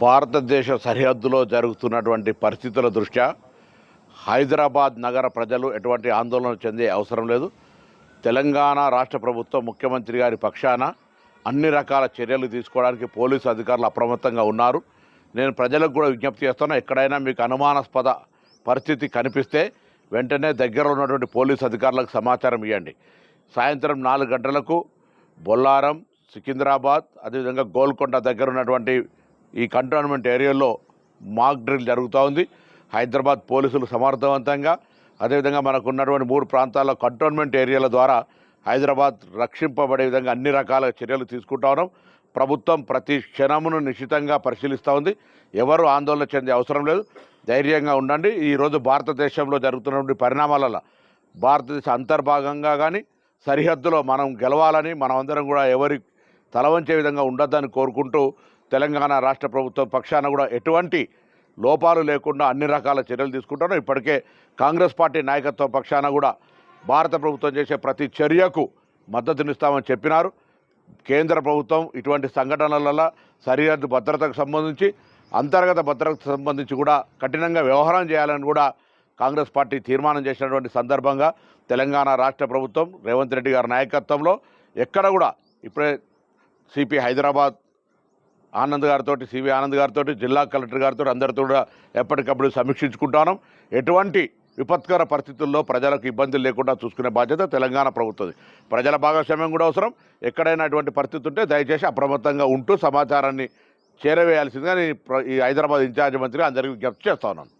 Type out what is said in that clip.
భారతదేశ సరిహద్దులో జరుగుతున్నటువంటి పరిస్థితుల దృష్ట్యా హైదరాబాద్ నగర ప్రజలు ఎటువంటి ఆందోళన చెందే అవసరం లేదు. తెలంగాణ రాష్ట్ర ప్రభుత్వం ముఖ్యమంత్రి గారి పక్షాన అన్ని రకాల చర్యలు తీసుకోవడానికి పోలీసు అధికారులు అప్రమత్తంగా ఉన్నారు. నేను ప్రజలకు కూడా విజ్ఞప్తి చేస్తున్నా, ఎక్కడైనా మీకు అనుమానాస్పద పరిస్థితి కనిపిస్తే వెంటనే దగ్గర ఉన్నటువంటి పోలీసు అధికారులకు సమాచారం ఇవ్వండి. సాయంత్రం 4 గంటలకు బొల్లారం, సికింద్రాబాద్, అదేవిధంగా గోల్కొండ దగ్గర ఉన్నటువంటి ఈ కంటోన్మెంట్ ఏరియాలో మాక్ డ్రిల్ జరుగుతూ ఉంది. హైదరాబాద్ పోలీసులు సమర్థవంతంగా, అదేవిధంగా మనకు ఉన్నటువంటి 3 ప్రాంతాల్లో కంటోన్మెంట్ ఏరియాల ద్వారా హైదరాబాద్ రక్షింపబడే విధంగా అన్ని రకాల చర్యలు తీసుకుంటా ఉన్నాం. ప్రభుత్వం ప్రతి క్షణమును నిశితంగా పరిశీలిస్తూ ఉంది. ఎవరు ఆందోళన చెందే అవసరం లేదు, ధైర్యంగా ఉండండి. ఈరోజు భారతదేశంలో జరుగుతున్నటువంటి పరిణామాలలో భారతదేశ అంతర్భాగంగా కానీ సరిహద్దులో మనం గెలవాలని, మనమందరం కూడా ఎవరి తలవంచే విధంగా ఉండొద్దని కోరుకుంటూ తెలంగాణ రాష్ట్ర ప్రభుత్వం పక్షాన కూడా ఎటువంటి లోపాలు లేకుండా అన్ని రకాల చర్యలు తీసుకుంటాను. ఇప్పటికే కాంగ్రెస్ పార్టీ నాయకత్వం పక్షాన కూడా భారత ప్రభుత్వం చేసే ప్రతి చర్యకు మద్దతునిస్తామని చెప్పినారు. కేంద్ర ప్రభుత్వం ఇటువంటి సంఘటనల సరిహద్దు భద్రతకు సంబంధించి, అంతర్గత భద్రతకు సంబంధించి కూడా కఠినంగా వ్యవహారం చేయాలని కూడా కాంగ్రెస్ పార్టీ తీర్మానం చేసినటువంటి సందర్భంగా తెలంగాణ రాష్ట్ర ప్రభుత్వం రేవంత్ రెడ్డి గారి నాయకత్వంలో ఎక్కడ కూడా ఇప్పుడే సిపి హైదరాబాద్ ఆనంద్ గారితో, సివి ఆనంద్ గారితో, జిల్లా కలెక్టర్ గారితో అందరితో కూడా ఎప్పటికప్పుడు సమీక్షించుకుంటాను. ఎటువంటి విపత్కర పరిస్థితుల్లో ప్రజలకు ఇబ్బందులు లేకుండా చూసుకునే బాధ్యత తెలంగాణ ప్రభుత్వం. ప్రజల భాగస్వామ్యం కూడా అవసరం. ఎక్కడైనా అటువంటి పరిస్థితి ఉంటే దయచేసి అప్రమత్తంగా ఉంటూ సమాచారాన్ని చేరవేయాల్సిందిగా ఈ హైదరాబాద్ ఇన్ఛార్జ్ మంత్రిగా అందరికీ విజ్ఞప్తి చేస్తా ఉన్నాను.